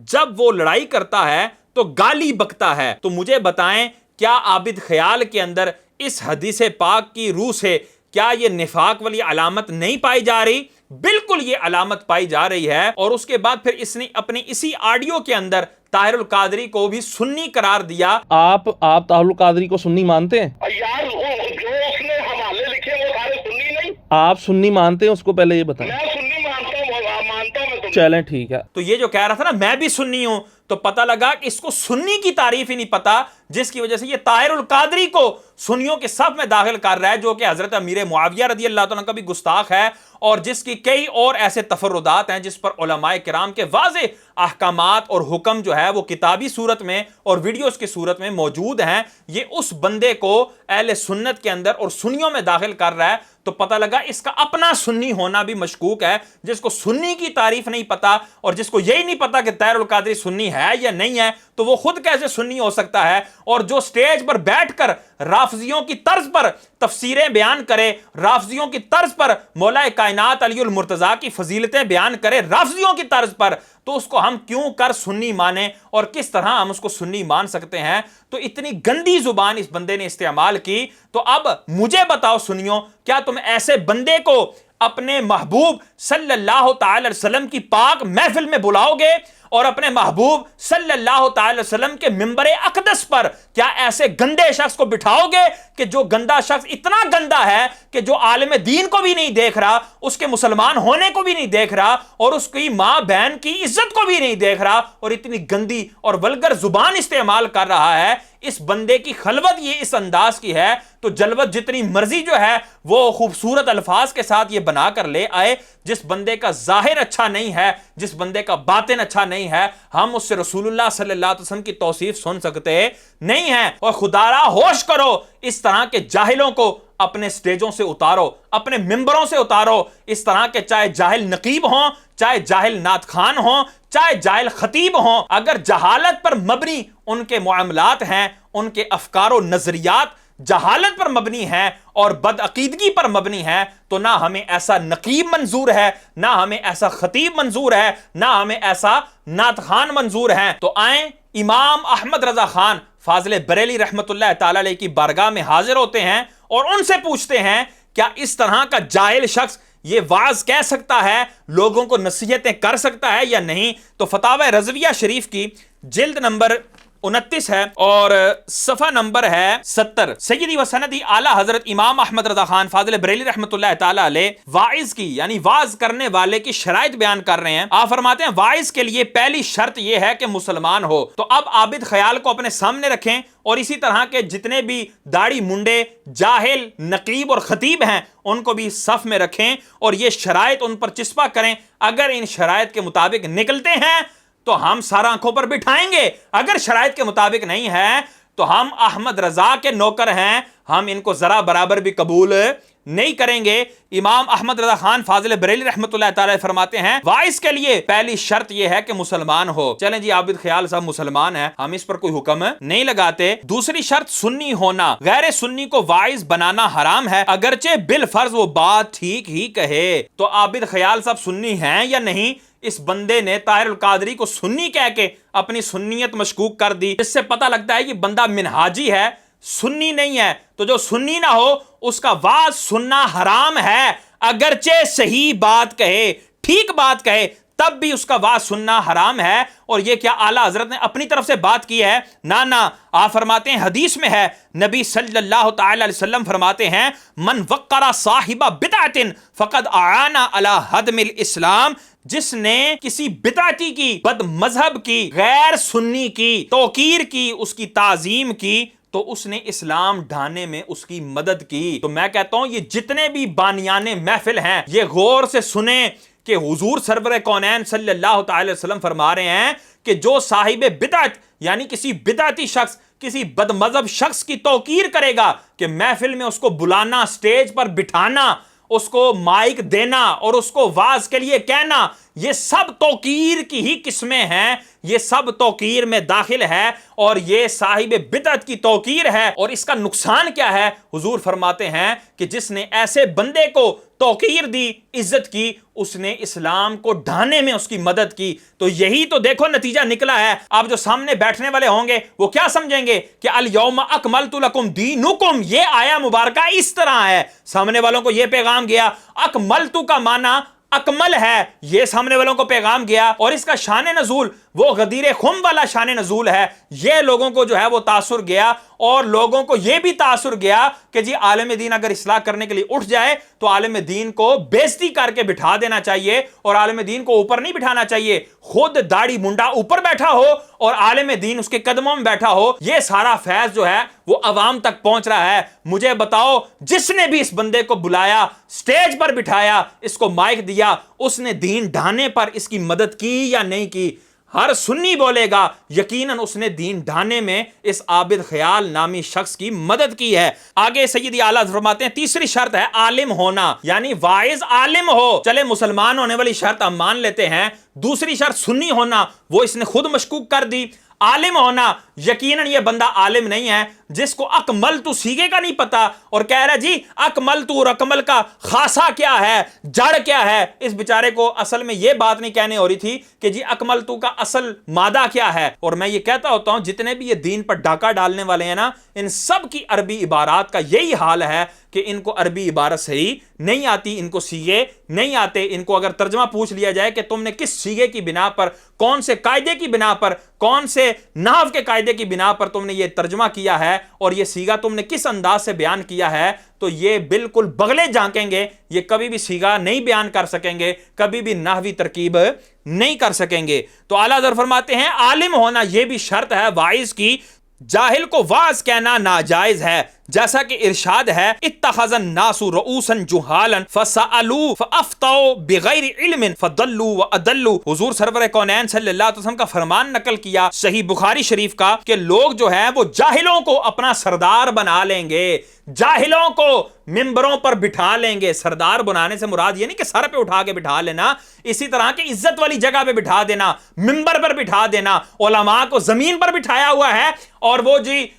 جب وہ لڑائی کرتا ہے تو گالی بکتا ہے. تو مجھے بتائیں کیا عابد خیال کے اندر اس حدیث پاک کی روح سے کیا یہ نفاق والی علامت نہیں پائی جا رہی؟ بالکل یہ علامت پائی جا رہی ہے. اور اس کے بعد پھر اس نے اپنی اسی آڈیو کے اندر طاہر القادری کو بھی سنی قرار دیا. آپ طاہر القادری کو سنی مانتے ہیں؟ یار جو اس نے حوالے لکھے وہ سارے سنی نہیں. آپ سنی مانتے ہیں اس کو پہلے یہ بتائیں. میں سنی مانتا ہوں میں چلیں ٹھیک ہے. تو یہ جو کہہ رہا تھا نا میں بھی سنی ہوں, تو پتہ لگا کہ اس کو سنی کی تعریف ہی نہیں پتا, جس کی وجہ سے یہ طاہر القادری کو سنیوں کے صف میں داخل کر رہا ہے, جو کہ حضرت امیر معاویہ رضی اللہ عنہ کا بھی گستاخ ہے, اور جس کی کئی اور ایسے تفردات ہیں جس پر علماء کرام کے واضح احکامات اور حکم جو ہے وہ کتابی صورت میں اور ویڈیوز کی صورت میں موجود ہیں. یہ اس بندے کو اہل سنت کے اندر اور سنیوں میں داخل کر رہا ہے, تو پتہ لگا اس کا اپنا سنی ہونا بھی مشکوک ہے. جس کو سنی کی تعریف نہیں پتا اور جس کو یہی نہیں پتا کہ طاہر القادری سنی ہے یا نہیں ہے, تو وہ خود کیسے سنی ہو سکتا ہے؟ اور جو سٹیج پر بیٹھ کر رافضیوں کی طرز پر تفسیریں بیان کرے, رافضیوں کی طرز پر مولا کائنات علی المرتضیٰ کی فضیلتیں بیان کرے رافضیوں کی طرز پر, تو اس کو ہم کیوں کر سنی مانیں اور کس طرح ہم اس کو سنی مان سکتے ہیں؟ تو اتنی گندی زبان اس بندے نے استعمال کی. تو اب مجھے بتاؤ سنیوں, کیا تم ایسے بندے کو اپنے محبوب صلی اللہ تعالی وسلم کی پاک محفل میں بلاؤ گے اور اپنے محبوب صلی اللہ تعالی وسلم کے منبر اقدس پر کیا ایسے گندے شخص کو بٹھاؤ گے کہ جو گندا شخص اتنا گندا ہے کہ جو عالم دین کو بھی نہیں دیکھ رہا, اس کے مسلمان ہونے کو بھی نہیں دیکھ رہا, اور اس کی ماں بہن کی عزت کو بھی نہیں دیکھ رہا, اور اتنی گندی اور ولگر زبان استعمال کر رہا ہے؟ اس بندے کی خلوت یہ اس انداز کی ہے, تو جلوت جتنی مرضی جو ہے وہ خوبصورت الفاظ کے ساتھ یہ بنا کر لے آئے. جس بندے کا ظاہر اچھا نہیں ہے, جس بندے کا باطن اچھا نہیں ہے, ہم اس سے رسول اللہ صلی اللہ علیہ وسلم کی توصیف سن سکتے نہیں ہیں. اور خدا را ہوش کرو, اس طرح کے جاہلوں کو اپنے سٹیجوں سے اتارو, اپنے ممبروں سے اتارو. اس طرح کے چاہے جاہل نقیب ہوں, چاہے جاہل نعت خان ہوں, چاہے جاہل خطیب ہوں, اگر جہالت پر مبنی ان کے معاملات ہیں, ان کے افکار و نظریات جہالت پر مبنی ہیں اور بدعقیدگی پر مبنی ہیں, تو نہ ہمیں ایسا نقیب منظور ہے, نہ ہمیں ایسا خطیب منظور ہے, نہ ہمیں ایسا نعت خان منظور ہے. تو آئیں امام احمد رضا خان فاضل بریلی رحمت اللہ تعالی علیہ کی بارگاہ میں حاضر ہوتے ہیں اور ان سے پوچھتے ہیں کیا اس طرح کا جاہل شخص یہ واعظ کہہ سکتا ہے, لوگوں کو نصیحتیں کر سکتا ہے یا نہیں؟ تو فتاوی رضویہ شریف کی جلد نمبر 29 ہے اور صفحہ نمبر ہے 70. سیدی و سندی اعلی حضرت امام احمد رضا خان فاضل بریلی رحمت اللہ تعالی علیہ واعظ کی یعنی واعظ کرنے والے کی شرائط بیان کر رہے ہیں. آپ فرماتے ہیں واعظ کے لیے پہلی شرط یہ ہے کہ مسلمان ہو. تو اب عابد خیال کو اپنے سامنے رکھیں اور اسی طرح کے جتنے بھی داڑھی منڈے جاہل نقیب اور خطیب ہیں ان کو بھی صف میں رکھیں اور یہ شرائط ان پر چسپاں کریں. اگر ان شرائط کے مطابق نکلتے ہیں تو ہم سارا آنکھوں پر بٹھائیں گے, اگر شرائط کے مطابق نہیں ہے تو ہم احمد رضا کے نوکر ہیں, ہم ان کو ذرا برابر بھی قبول نہیں کریں گے. امام احمد رضا خان فاضل بریلی رحمت اللہ تعالی فرماتے ہیں واعظ کے لیے پہلی شرط یہ ہے کہ مسلمان ہو. چلیں جی عابد خیال صاحب مسلمان ہیں, ہم اس پر کوئی حکم نہیں لگاتے. دوسری شرط سنی ہونا, غیر سنی کو واعظ بنانا حرام ہے اگرچہ بالفرض وہ بات ٹھیک ہی کہے. تو عابد خیال صاحب سنی ہیں یا نہیں؟ اس بندے نے طاہر القادری کو سنی کہہ کے اپنی سنیت مشکوک کر دی, اس سے پتہ لگتا ہے کہ بندہ منہاجی ہے, سنی نہیں ہے. تو جو سنی نہ ہو اس کا واعظ سننا حرام ہے, اگرچہ صحیح بات کہے, ٹھیک بات کہے, تب بھی اس کا واعظ سننا حرام ہے. اور یہ کیا اعلیٰ حضرت نے اپنی طرف سے بات کی ہے؟ نہ, آپ فرماتے ہیں حدیث میں ہے, نبی صلی اللہ تعالی علیہ وسلم فرماتے ہیں من وقر صاحب بدعت فقد اعان علی ہدم الاسلام, جس نے کسی بدعتی کی, بد مذہب کی, غیر سنی کی توقیر کی, اس کی تعظیم کی, تو اس نے اسلام ڈھانے میں اس کی مدد کی۔ تو میں کہتا ہوں یہ جتنے بھی بانیان محفل ہیں یہ غور سے سنیں کہ حضور سرور کونین صلی اللہ تعالی وسلم فرما رہے ہیں کہ جو صاحب بدعت یعنی کسی بدعتی شخص، کسی بد مذہب شخص کی توقیر کرے گا کہ محفل میں اس کو بلانا، سٹیج پر بٹھانا، اس کو مائک دینا اور اس کو واز کے لیے کہنا، یہ سب توقیر کی ہی قسمیں ہیں، یہ سب توقیر میں داخل ہے اور یہ صاحب بدعت کی توقیر ہے۔ اور اس کا نقصان کیا ہے؟ حضور فرماتے ہیں کہ جس نے ایسے بندے کو توقیر دی، عزت کی، اس نے اسلام کو ڈھانے میں اس کی مدد کی۔ تو یہی تو دیکھو نتیجہ نکلا ہے۔ آپ جو سامنے بیٹھنے والے ہوں گے وہ کیا سمجھیں گے کہ الیوم اکملت لکم دینکم، یہ آیا مبارکہ اس طرح ہے، سامنے والوں کو یہ پیغام گیا۔ اکملت کا معنی اکمل ہے، یہ سامنے والوں کو پیغام گیا، اور اس کا شان نزول وہ غدیر خم والا شان نزول ہے۔ یہ لوگوں کو جو ہے وہ تاثر گیا، اور لوگوں کو یہ بھی تاثر گیا کہ جی عالم دین اگر اصلاح کرنے کے لیے اٹھ جائے تو عالم دین کو بےزتی کر کے بٹھا دینا چاہیے، اور عالم دین کو اوپر نہیں بٹھانا چاہیے، خود داڑھی منڈا اوپر بیٹھا ہو اور عالم دین اس کے قدموں میں بیٹھا ہو۔ یہ سارا فیض جو ہے وہ عوام تک پہنچ رہا ہے۔ مجھے بتاؤ جس نے بھی اس بندے کو بلایا، سٹیج پر بٹھایا، اس کو مائک دیا، اس نے دین ڈھانے پر اس کی مدد کی یا نہیں کی؟ ہر سنی بولے گا یقیناً اس نے دین ڈھانے میں اس عابد خیال نامی شخص کی مدد کی ہے۔ آگے سیدی اعلیٰ فرماتے ہیں تیسری شرط ہے عالم ہونا، یعنی واعظ عالم ہو۔ چلے مسلمان ہونے والی شرط ہم مان لیتے ہیں، دوسری شرط سنی ہونا وہ اس نے خود مشکوک کر دی۔ عالم ہونا، یقیناً یہ بندہ عالم نہیں ہے جس کو اکمل تو سیگے کا نہیں پتا اور کہہ رہا جی اکمل تو، اور اکمل کا خاصا کیا ہے، جڑ کیا ہے۔ اس بیچارے کو اصل میں یہ بات نہیں کہنے ہو رہی تھی کہ جی اکمل تو کا اصل مادہ کیا ہے۔ اور میں یہ کہتا ہوتا ہوں جتنے بھی یہ دین پر ڈاکہ ڈالنے والے ہیں نا، ان سب کی عربی عبارات کا یہی حال ہے کہ ان کو عربی عبارت صحیح نہیں آتی، ان کو سیغے نہیں آتے۔ ان کو اگر ترجمہ پوچھ لیا جائے کہ تم نے کس سیغے کی بنا پر، کون سے قاعدے کی بنا پر، کون سے نحو کے قاعدے کی بنا پر تم نے یہ ترجمہ کیا ہے اور یہ سیغہ تم نے کس انداز سے بیان کیا ہے، تو یہ بالکل بغلے جھانکیں گے، یہ کبھی بھی سیغہ نہیں بیان کر سکیں گے، کبھی بھی نحوی ترکیب نہیں کر سکیں گے۔ تو اعلیٰ حضرت فرماتے ہیں عالم ہونا یہ بھی شرط ہے واعظ کی۔ جاہل کو واعظ کہنا ناجائز ہے، جیسا کہ ارشاد ہے اتخذ الناس رؤوسا جہالا فسألوا فافتوا بغیر علم فضلوا واضلوا۔ حضور سرور کونین صلی اللہ علیہ وسلم کا فرمان نقل کیا صحیح بخاری شریف کا کہ لوگ جو ہیں وہ جاہلوں کو اپنا سردار بنا لیں گے، جاہلوں کو ممبروں پر بٹھا لیں گے۔ سردار بنانے سے مراد یہ نہیں کہ سر پہ اٹھا کے بٹھا لینا، اسی طرح کہ عزت والی جگہ پہ بٹھا دینا، ممبر پر بٹھا دینا۔ علماء کو زمین پر بٹھایا ہوا ہے اور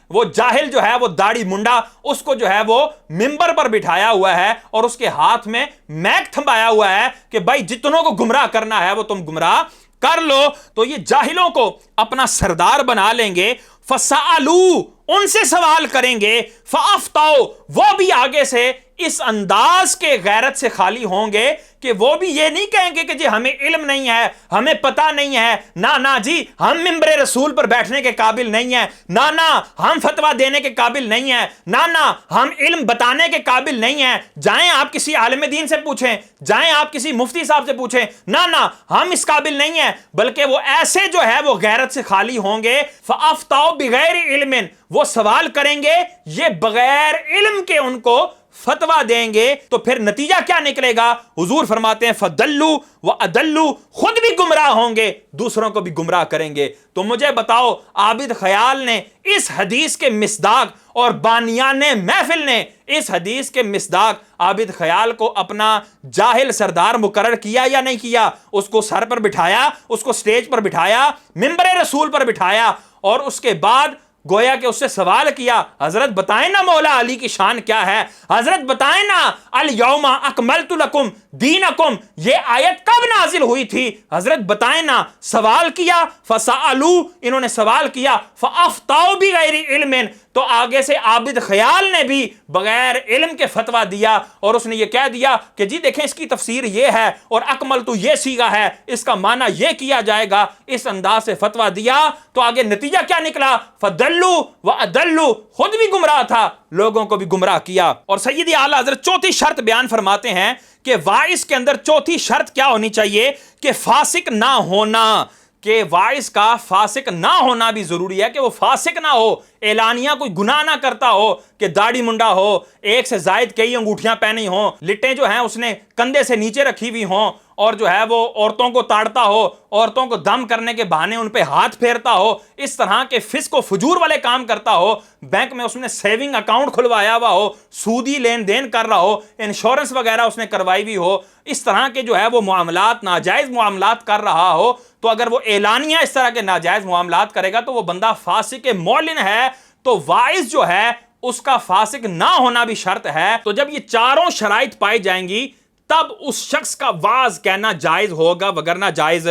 وہ جاہل جو ہے وہ داڑھی منڈا اس کو جو ہے وہ ممبر پر بٹھایا ہوا ہے اور اس کے ہاتھ میں میک تھمبایا ہوا ہے کہ بھائی جتنوں کو گمراہ کرنا ہے وہ تم گمراہ کر لو۔ تو یہ جاہلوں کو اپنا سردار بنا لیں گے، فسألوا ان سے سوال کریں گے، فافتوا وہ بھی آگے سے اس انداز کے غیرت سے خالی ہوں گے کہ وہ بھی یہ نہیں کہیں گے کہ جی ہمیں علم نہیں ہے، ہمیں پتہ نہیں ہے، نہ جی ہم ممبر رسول پر بیٹھنے کے قابل نہیں ہیں، نہ ہم فتویٰ دینے کے قابل نہیں ہیں، نہ ہم علم بتانے کے قابل نہیں ہیں۔ جائیں آپ کسی عالم دین سے پوچھیں، جائیں آپ کسی مفتی صاحب سے پوچھیں، نہ ہم اس قابل نہیں ہیں۔ بلکہ وہ ایسے جو ہے وہ غیرت سے خالی ہوں گے، فافتوا بغیر علم، وہ سوال کریں گے یہ بغیر علم کے ان کو فتویٰ دیں گے۔ تو پھر نتیجہ کیا نکلے گا؟ حضور فرماتے ہیں فضلوا واضلوا، خود بھی گمراہ ہوں گے، دوسروں کو بھی گمراہ کریں گے۔ تو مجھے بتاؤ عابد خیال نے اس حدیث کے مصداق اور بانیان محفل نے اس حدیث کے مصداق عابد خیال کو اپنا جاہل سردار مقرر کیا یا نہیں کیا؟ اس کو سر پر بٹھایا، اس کو سٹیج پر بٹھایا، ممبر رسول پر بٹھایا، اور اس کے بعد گویا کہ اس سے سوال کیا حضرت بتائیں نا مولا علی کی شان کیا ہے، حضرت بتائیں نا الیوم اکملت لکم دینکم یہ آیت کب نازل ہوئی تھی، حضرت بتائیں نا۔ سوال کیا، فسألوا انہوں نے سوال کیا، فافتوا بغیر علم تو آگے سے عابد خیال نے بھی بغیر علم کے فتویٰ دیا اور اس نے یہ کہہ دیا کہ جی دیکھیں اس کی تفسیر یہ ہے اور اکمل تو یہ سیغہ ہے، اس کا معنی یہ کیا جائے گا، اس انداز سے فتویٰ دیا۔ تو آگے نتیجہ کیا نکلا؟ فضلوا واضلوا، خود بھی گمراہ تھا، لوگوں کو بھی گمراہ کیا۔ اور سیدی اعلیٰ حضرت چوتھی شرط بیان فرماتے ہیں کہ واعظ کے اندر چوتھی شرط کیا ہونی چاہیے کہ فاسق نہ ہونا، کہ واعظ کا فاسق نہ ہونا بھی ضروری ہے کہ وہ فاسق نہ ہو۔ اعلانیہ کوئی گناہ نہ کرتا ہو کہ داڑھی منڈا ہو, ایک سے زائد کئی انگوٹھیاں پہنی ہوں, لٹیں جو ہیں اس نے کندھے سے نیچے رکھی ہوئی ہوں, اور جو ہے وہ عورتوں کو تاڑتا ہو, عورتوں کو دم کرنے کے بہانے ان پہ ہاتھ پھیرتا ہو, اس طرح کے فسق و فجور والے کام کرتا ہو, بینک میں اس نے سیونگ اکاؤنٹ کھلوایا ہوا ہو, سودی لین دین کر رہا ہو, انشورنس وغیرہ اس نے کروائی ہوئی ہو, اس طرح کے جو ہے وہ معاملات, ناجائز معاملات کر رہا ہو, تو اگر وہ اعلانیہ اس طرح کے ناجائز معاملات کرے گا تو وہ بندہ فاسق معلن ہے. تو واعظ جو ہے اس کا فاسق نہ ہونا بھی شرط ہے. تو جب یہ چاروں شرائط پائی جائیں گی تب اس شخص کا واعظ کہنا جائز ہوگا, وگرنہ جائز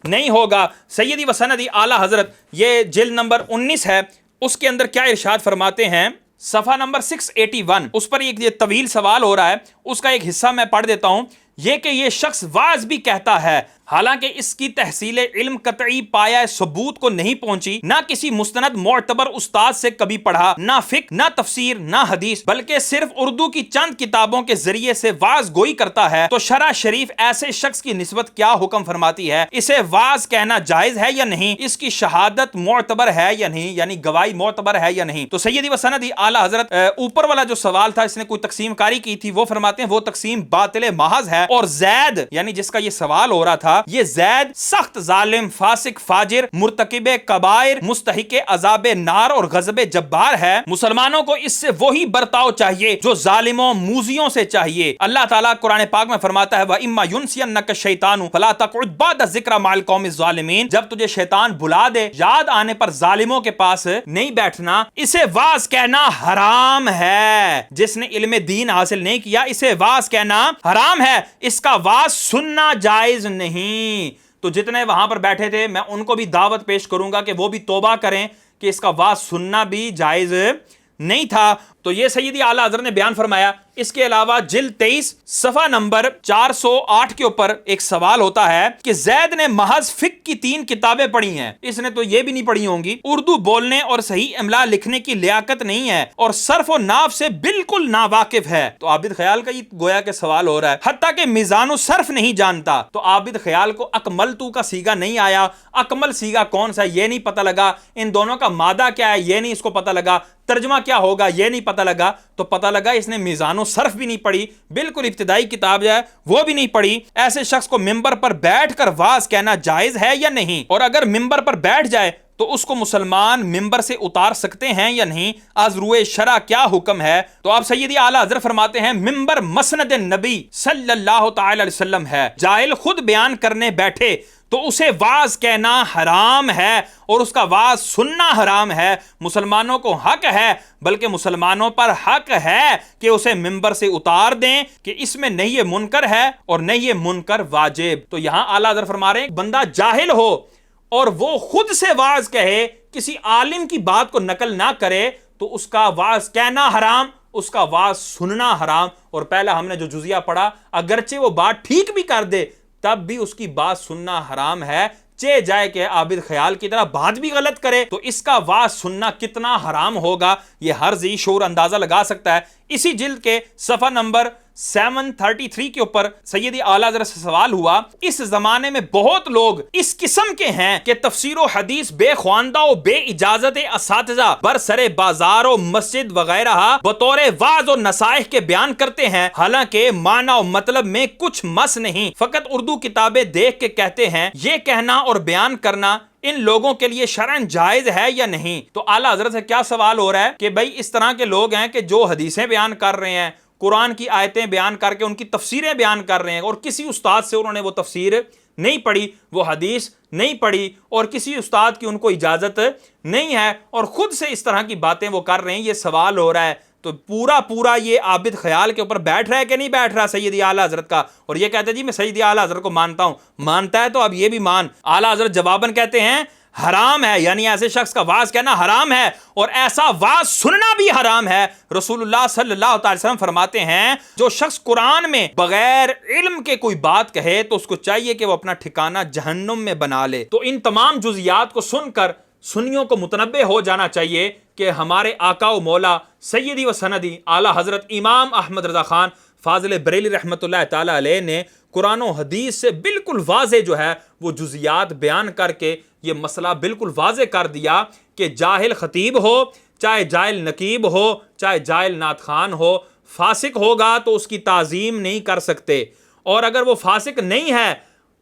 نہیں ہوگا. سیدی و سندی اعلی حضرت, یہ جلد نمبر 19 ہے, اس کے اندر کیا ارشاد فرماتے ہیں, صفحہ نمبر 681, اس پر ایک یہ طویل سوال ہو رہا ہے, اس کا ایک حصہ میں پڑھ دیتا ہوں. یہ کہ یہ شخص واعظ بھی کہتا ہے, حالانکہ اس کی تحصیل علم قطعی پایہ ثبوت کو نہیں پہنچی, نہ کسی مستند معتبر استاد سے کبھی پڑھا, نہ فقہ, نہ تفسیر, نہ حدیث, بلکہ صرف اردو کی چند کتابوں کے ذریعے سے واعظ گوئی کرتا ہے, تو شرع شریف ایسے شخص کی نسبت کیا حکم فرماتی ہے؟ اسے واعظ کہنا جائز ہے یا نہیں؟ اس کی شہادت معتبر ہے یا نہیں, یعنی گواہی معتبر ہے یا نہیں؟ تو سیدی و سندی اعلی حضرت اوپر والا جو سوال تھا, اس نے کوئی تقسیم کاری کی تھی, وہ فرماتے ہیں وہ تقسیم باطل محض ہے, اور زید یعنی جس کا یہ سوال ہو رہا تھا, یہ زید سخت ظالم, فاسق, فاجر, مرتکب کبائر, مستحق عذاب نار اور غضب جبار ہے. مسلمانوں کو اس سے وہی برتاؤ چاہیے جو ظالموں موذیوں سے چاہیے. اللہ تعالیٰ قرآن پاک میں فرماتا ہے وَإِمَّا يُنْسِيَنَّكَ الشَّيْطَانُ فَلَا تَقْعُدْ بَعْدَ الذِّكْرِ مَعَ الْقَوْمِ الظَّالِمِينَ, جب تجھے شیطان بلا دے, یاد آنے پر ظالموں کے پاس نہیں بیٹھنا. اسے واعظ کہنا حرام ہے. جس نے علم دین حاصل نہیں کیا, اسے واعظ کہنا حرام ہے, اس کا واعظ سننا جائز نہیں. تو جتنے وہاں پر بیٹھے تھے میں ان کو بھی دعوت پیش کروں گا کہ وہ بھی توبہ کریں کہ اس کا واعظ سننا بھی جائز نہیں تھا. تو یہ سیدی اعلیٰ حضرت نے بیان فرمایا. اس کے علاوہ جلد 23 صفحہ نمبر 408 کے اوپر ایک سوال ہوتا ہے کہ زید نے محض فقہ کی 3 کتابیں پڑھی ہیں, اس نے تو یہ بھی نہیں پڑھی ہوں گی, اردو بولنے اور صحیح املا لکھنے کی لیاقت نہیں ہے, اور صرف و نحو سے بالکل ناواقف ہے. تو عابد خیال کا یہ گویا کہ سوال ہو رہا ہے, حتیٰ کہ میزان و صرف نہیں جانتا. تو عابد خیال کو اکملتو کا سیگا نہیں آیا, اکمل سیگا کون سا یہ نہیں پتہ لگا, ان دونوں کا مادہ کیا ہے یہ نہیں اس کو پتہ لگا, ترجمہ کیا ہوگا یہ نہیں پتہ لگا. تو پتہ لگا اس نے میزان و صرف بھی نہیں پڑھی, بالکل ابتدائی کتاب جو ہے وہ بھی نہیں پڑھی. ایسے شخص کو ممبر پر بیٹھ کر واعظ کہنا جائز ہے یا نہیں؟ اور اگر ممبر پر بیٹھ جائے تو اس کو مسلمان ممبر سے اتار سکتے ہیں یا نہیں؟ از روئے شرع کیا حکم ہے؟ تو آپ سیدی اعلیٰ حضرت فرماتے ہیں ممبر مسند نبی صلی اللہ تعالی علیہ وسلم ہے. جاہل خود بیان کرنے بیٹھے تو اسے واعظ کہنا حرام ہے اور اس کا واعظ سننا حرام ہے. مسلمانوں کو حق ہے, بلکہ مسلمانوں پر حق ہے کہ اسے ممبر سے اتار دیں کہ اس میں نہیں یہ منکر ہے اور نہیں یہ منکر واجب. تو یہاں اعلیٰ حضرت فرما رہے ہیں بندہ جاہل ہو اور وہ خود سے واعظ کہے, کسی عالم کی بات کو نقل نہ کرے, تو اس کا واعظ کہنا حرام, اس کا واعظ سننا حرام. اور پہلا ہم نے جو جزیہ پڑھا, اگرچہ وہ بات ٹھیک بھی کر دے تب بھی اس کی بات سننا حرام ہے, چے جائے کہ عابد خیال کی طرح بات بھی غلط کرے تو اس کا واعظ سننا کتنا حرام ہوگا یہ ہر ذی شعور اندازہ لگا سکتا ہے. اسی جلد کے صفحہ نمبر 733 کے اوپر سیدی اعلیٰ حضرت سے سوال ہوا, اس زمانے میں بہت لوگ اس قسم کے ہیں کہ تفسیر و حدیث بے خواندہ و بے اجازت اساتذہ برسر بازار و مسجد وغیرہ بطور واعظ و نصائح کے بیان کرتے ہیں, حالانکہ معنی و مطلب میں کچھ مس نہیں, فقط اردو کتابیں دیکھ کے کہتے ہیں. یہ کہنا اور بیان کرنا ان لوگوں کے لیے شرعاً جائز ہے یا نہیں؟ تو اعلیٰ حضرت سے کیا سوال ہو رہا ہے کہ بھائی اس طرح کے لوگ ہیں کہ جو حدیثیں بیان کر رہے ہیں, قرآن کی آیتیں بیان کر کے ان کی تفسیریں بیان کر رہے ہیں, اور کسی استاد سے انہوں نے وہ تفسیر نہیں پڑھی, وہ حدیث نہیں پڑھی, اور کسی استاد کی ان کو اجازت نہیں ہے, اور خود سے اس طرح کی باتیں وہ کر رہے ہیں. یہ سوال ہو رہا ہے تو پورا یہ عابد خیال کے اوپر بیٹھ رہا ہے کہ نہیں بیٹھ رہا سیدی اعلیٰ حضرت کا, اور یہ کہتے ہیں جی میں سیدی اعلیٰ حضرت کو مانتا ہوں. مانتا ہے تو اب یہ بھی مان. اعلیٰ حضرت جواباً کہتے ہیں حرام ہے, یعنی ایسے شخص کا واعظ کہنا حرام ہے اور ایسا واعظ سننا بھی حرام ہے. رسول اللہ صلی اللہ علیہ وسلم فرماتے ہیں جو شخص قرآن میں بغیر علم کے کوئی بات کہے تو اس کو چاہیے کہ وہ اپنا ٹھکانہ جہنم میں بنا لے. تو ان تمام جزیات کو سن کر سنیوں کو متنبہ ہو جانا چاہیے کہ ہمارے آقا و مولا سیدی و سندی اعلیٰ حضرت امام احمد رضا خان فاضل بریلی رحمۃ اللہ تعالی علیہ نے قرآن و حدیث سے بالکل واضح جو ہے وہ جزیات بیان کر کے یہ مسئلہ بالکل واضح کر دیا کہ جاہل خطیب ہو, چاہے جاہل نقیب ہو چاہے جاہل نعت خوان ہو، فاسق ہوگا تو اس کی تعظیم نہیں کر سکتے، اور اگر وہ فاسق نہیں ہے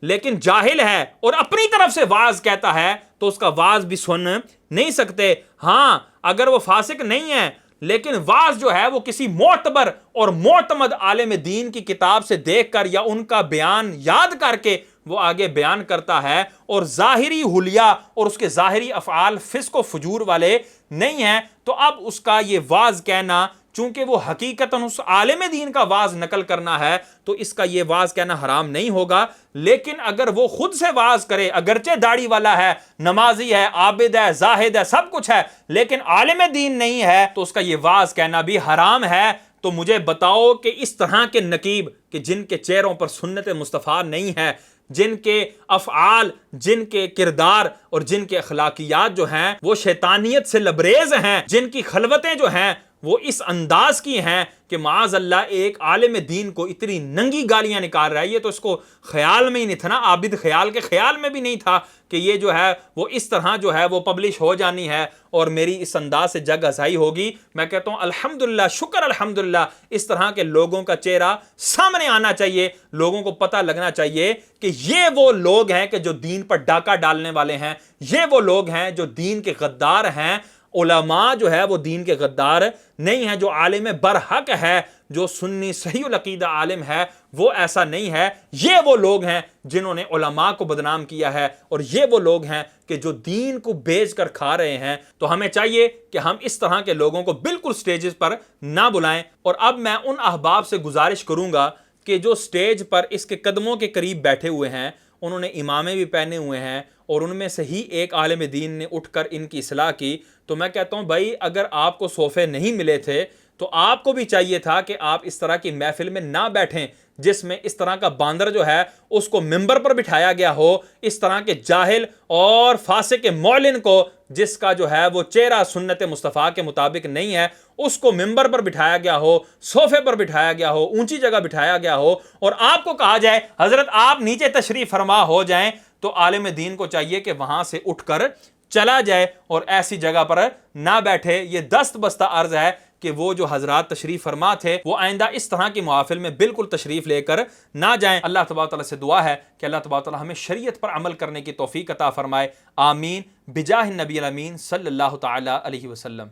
لیکن جاہل ہے اور اپنی طرف سے واعظ کہتا ہے تو اس کا واعظ بھی سن نہیں سکتے۔ ہاں اگر وہ فاسق نہیں ہے لیکن واعظ جو ہے وہ کسی معتبر اور معتمد عالم دین کی کتاب سے دیکھ کر یا ان کا بیان یاد کر کے وہ آگے بیان کرتا ہے، اور ظاہری حلیہ اور اس کے ظاہری افعال فسق و فجور والے نہیں ہیں، تو اب اس کا یہ واعظ کہنا، چونکہ وہ حقیقتاً اس عالم دین کا واعظ نقل کرنا ہے تو اس کا یہ واعظ کہنا حرام نہیں ہوگا۔ لیکن اگر وہ خود سے واعظ کرے، اگرچہ داڑھی والا ہے، نمازی ہے، عابد ہے، زاہد ہے، سب کچھ ہے، لیکن عالم دین نہیں ہے تو اس کا یہ واعظ کہنا بھی حرام ہے۔ تو مجھے بتاؤ کہ اس طرح کے نقیب کہ جن کے چہروں پر سنت مصطفیٰ نہیں ہے، جن کے افعال، جن کے کردار اور جن کے اخلاقیات جو ہیں وہ شیطانیت سے لبریز ہیں، جن کی خلوتیں جو ہیں وہ اس انداز کی ہیں کہ معاذ اللہ ایک عالم دین کو اتنی ننگی گالیاں نکال رہا ہے، یہ تو اس کو خیال میں ہی نہیں تھا نا، عابد خیال کے خیال میں بھی نہیں تھا کہ یہ جو ہے وہ اس طرح جو ہے وہ پبلش ہو جانی ہے اور میری اس انداز سے جگ ہزائی ہوگی۔ میں کہتا ہوں الحمدللہ، شکر الحمدللہ، اس طرح کے لوگوں کا چہرہ سامنے آنا چاہیے، لوگوں کو پتہ لگنا چاہیے کہ یہ وہ لوگ ہیں کہ جو دین پر ڈاکہ ڈالنے والے ہیں، یہ وہ لوگ ہیں جو دین کے غدار ہیں۔ علماء جو ہے وہ دین کے غدار نہیں ہیں، جو عالم برحق ہے، جو سنی صحیح العقیدہ عالم ہے، وہ ایسا نہیں ہے۔ یہ وہ لوگ ہیں جنہوں نے علماء کو بدنام کیا ہے، اور یہ وہ لوگ ہیں کہ جو دین کو بیچ کر کھا رہے ہیں۔ تو ہمیں چاہیے کہ ہم اس طرح کے لوگوں کو بالکل سٹیجز پر نہ بلائیں۔ اور اب میں ان احباب سے گزارش کروں گا کہ جو سٹیج پر اس کے قدموں کے قریب بیٹھے ہوئے ہیں، انہوں نے امامے بھی پہنے ہوئے ہیں، اور ان میں سے ہی ایک عالم دین نے اٹھ کر ان کی اصلاح کی، تو میں کہتا ہوں بھائی اگر آپ کو صوفے نہیں ملے تھے تو آپ کو بھی چاہیے تھا کہ آپ اس طرح کی محفل میں نہ بیٹھیں جس میں اس طرح کا باندر جو ہے اس کو ممبر پر بٹھایا گیا ہو، اس طرح کے جاہل اور فاسق معلن کو جس کا جو ہے وہ چہرہ سنت مصطفیٰ کے مطابق نہیں ہے، اس کو ممبر پر بٹھایا گیا ہو، صوفے پر بٹھایا گیا ہو، اونچی جگہ بٹھایا گیا ہو، اور آپ کو کہا جائے حضرت آپ نیچے تشریف فرما ہو جائیں، تو عالم دین کو چاہیے کہ وہاں سے اٹھ کر چلا جائے اور ایسی جگہ پر نہ بیٹھے۔ یہ دست بستہ عرض ہے کہ وہ جو حضرات تشریف فرما تھے وہ آئندہ اس طرح کی محافل میں بالکل تشریف لے کر نہ جائیں۔ اللہ تبارک تعالیٰ سے دعا ہے کہ اللہ تبارک تعالیٰ ہمیں شریعت پر عمل کرنے کی توفیق عطا فرمائے، آمین، بجاہ النبی الامین صلی اللہ تعالیٰ علیہ وسلم۔